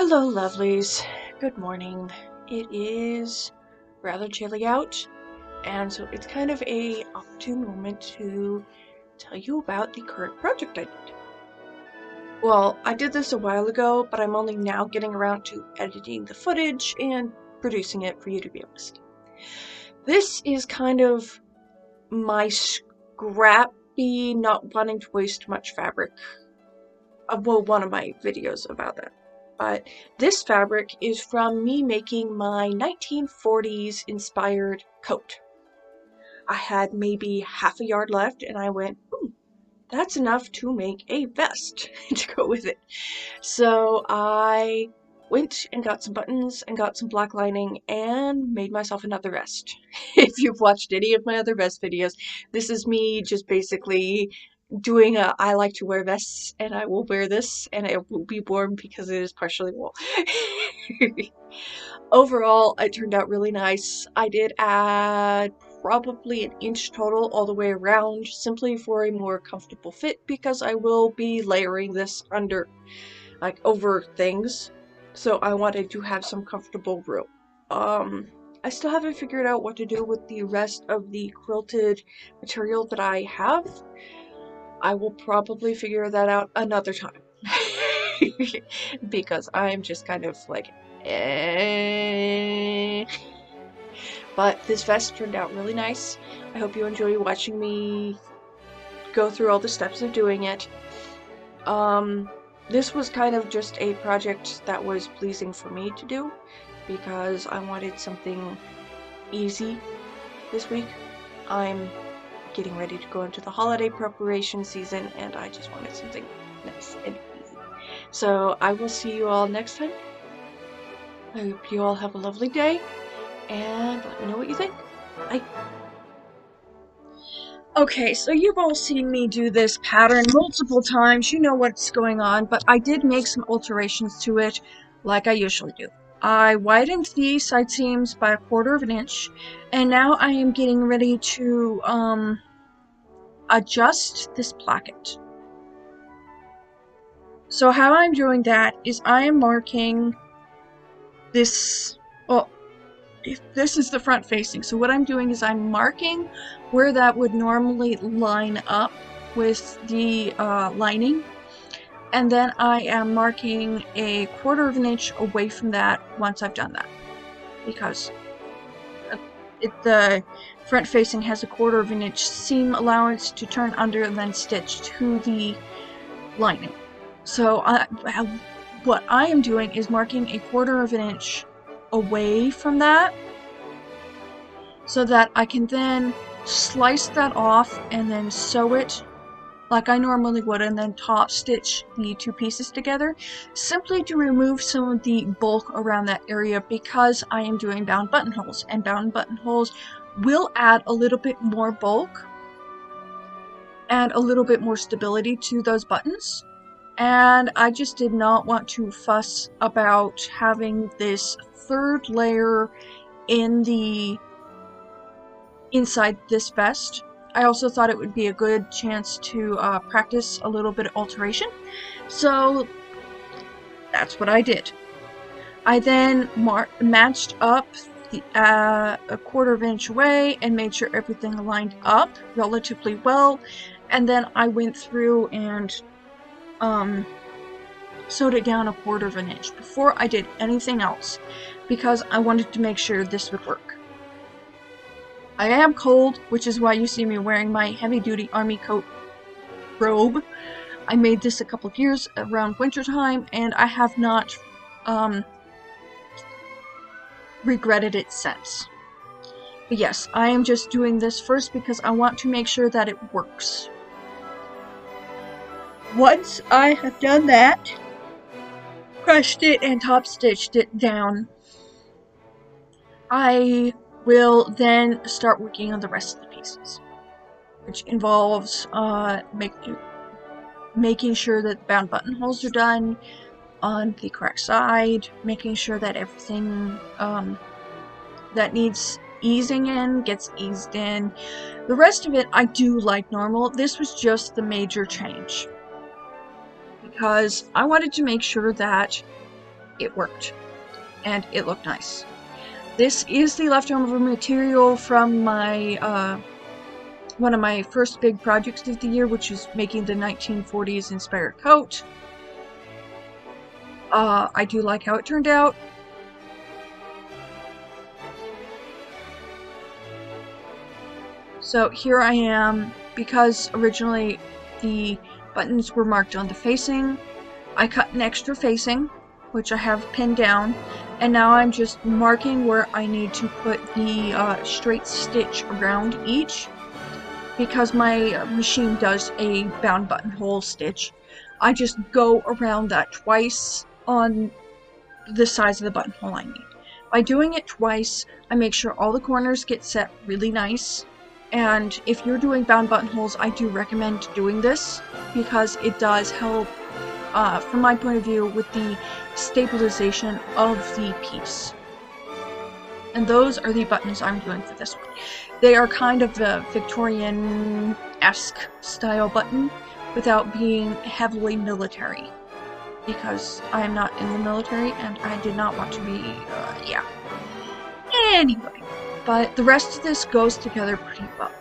Hello, lovelies. Good morning. It is rather chilly out, and so it's kind of a opportune moment to tell you about the current project I did. Well, I did this a while ago, but I'm only now getting around to editing the footage and producing it for you to be able to see. This is kind of my scrappy, not wanting to waste much fabric. Well, one of my videos about that. But this fabric is from me making my 1940s inspired coat. I had maybe half a yard left and I went, ooh, that's enough to make a vest to go with it. So I went and got some buttons and got some black lining and made myself another vest. If you've watched any of my other vest videos, this is me just basically doing I like to wear vests and I will wear this and it will be warm because it is partially wool. Overall, it turned out really nice. I did add probably an inch total all the way around simply for a more comfortable fit because I will be layering this over things. So I wanted to have some comfortable room. I still haven't figured out what to do with the rest of the quilted material that I have. I will probably figure that out another time. Because I'm just kind of like, eh. But this vest turned out really nice. I hope you enjoy watching me go through all the steps of doing it. This was kind of just a project that was pleasing for me to do because I wanted something easy this week. I'm getting ready to go into the holiday preparation season and I just wanted something nice and easy. So I will see you all next time. I hope you all have a lovely day and let me know what you think. Bye. Okay, so you've all seen me do this pattern multiple times. You know what's going on, but I did make some alterations to it like I usually do. I widened the side seams by 1/4 of an inch, and now I am getting ready to adjust this placket. So how I'm doing that is I am marking this, well, if this is the front facing, so what I'm doing is I'm marking where that would normally line up with the lining, and then I am marking a 1/4 of an inch away from that once I've done that, because the front facing has a 1/4 of an inch seam allowance to turn under and then stitch to the lining. So what I am doing is marking a 1/4 of an inch away from that so that I can then slice that off and then sew it like I normally would and then top stitch the two pieces together, simply to remove some of the bulk around that area because I am doing bound buttonholes, and bound buttonholes will add a little bit more bulk and a little bit more stability to those buttons. And I just did not want to fuss about having this third layer in the inside this vest. I also thought it would be a good chance to practice a little bit of alteration, so that's what I did. I then matched up the, a 1/4 of an inch away and made sure everything lined up relatively well, and then I went through and sewed it down a 1/4 of an inch before I did anything else because I wanted to make sure this would work. I am cold, which is why you see me wearing my heavy-duty army coat robe. I made this a couple of years around wintertime, and I have not regretted it since. But yes, I am just doing this first because I want to make sure that it works. Once I have done that, crushed it and top stitched it down, I will then start working on the rest of the pieces, which involves making sure that the bound buttonholes are done on the correct side, making sure that everything that needs easing in gets eased in. The rest of it I do like normal. This was just the major change because I wanted to make sure that it worked, and it looked nice. This is the leftover material from my one of my first big projects of the year, which is making the 1940s inspired coat. I do like how it turned out. So here I am, because originally the buttons were marked on the facing, I cut an extra facing, which I have pinned down, and now I'm just marking where I need to put the straight stitch around each. Because my machine does a bound buttonhole stitch, I just go around that twice on the size of the buttonhole I need. By doing it twice, I make sure all the corners get set really nice. And if you're doing bound buttonholes, I do recommend doing this because it does help, from my point of view, with the stabilization of the piece. And those are the buttons I'm doing for this one. They are kind of a Victorian-esque style button without being heavily military. Because I am not in the military and I did not want to be, yeah. Anyway, but the rest of this goes together pretty well.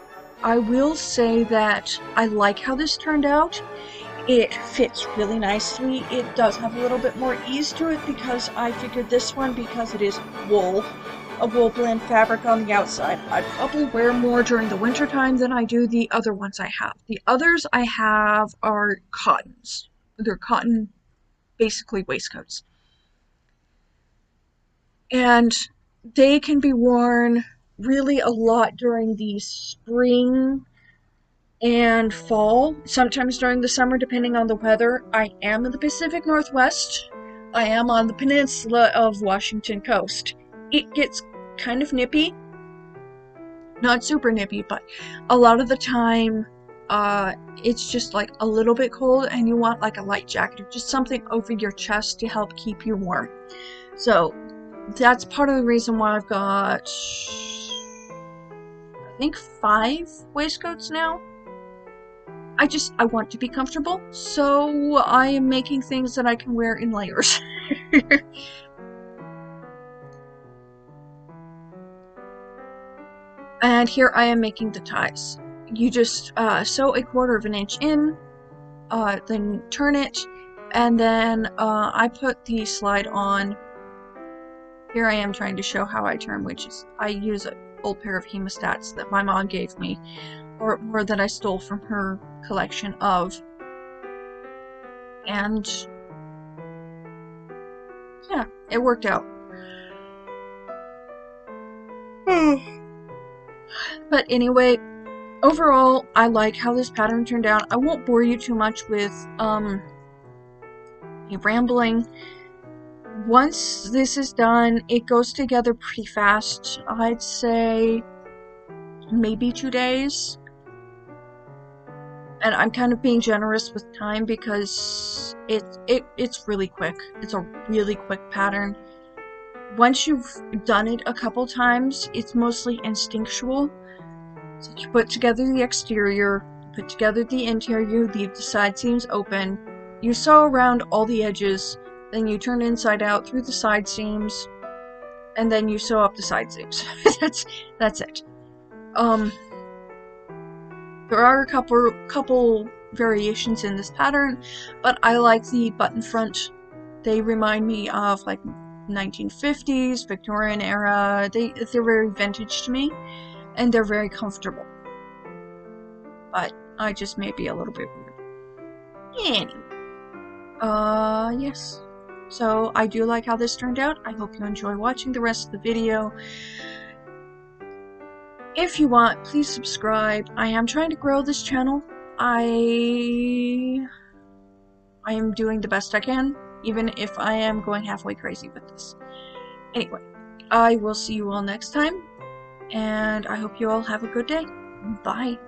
I will say that I like how this turned out. It fits really nicely. It does have a little bit more ease to it because I figured this one, because it is wool, a wool blend fabric on the outside, I'd probably wear more during the winter time than I do the other ones I have. The others I have are cottons. They're cotton, basically waistcoats. And they can be worn really a lot during the spring and fall, sometimes during the summer depending on the weather. I am in the Pacific Northwest. I am on the peninsula of Washington coast. It gets kind of nippy. Not super nippy, but a lot of the time it's just like a little bit cold and you want like a light jacket or just something over your chest to help keep you warm. So that's part of the reason why I've got, I think, 5 waistcoats now. I want to be comfortable, so I am making things that I can wear in layers. And here I am making the ties. You just sew a 1/4 of an inch in, then turn it, and then I put the slide on. Here I am trying to show how I turn, which is I use an old pair of hemostats that my mom gave me, or that I stole from her collection of. And yeah, it worked out. But anyway, overall, I like how this pattern turned out. I won't bore you too much with me rambling. Once this is done, it goes together pretty fast. I'd say maybe 2 days. And I'm kind of being generous with time because it's really quick. It's a really quick pattern. Once you've done it a couple times, it's mostly instinctual. So you put together the exterior, put together the interior, you leave the side seams open, you sew around all the edges, then you turn inside out through the side seams, and then you sew up the side seams. That's it. There are a couple variations in this pattern, but I like the button front. They remind me of like 1950s, Victorian era. They're very vintage to me, and they're very comfortable. But I just may be a little bit weird. Anyway. Yes. So I do like how this turned out. I hope you enjoy watching the rest of the video. If you want, please subscribe. I am trying to grow this channel. I am doing the best I can, even if I am going halfway crazy with this. Anyway, I will see you all next time, and I hope you all have a good day. Bye.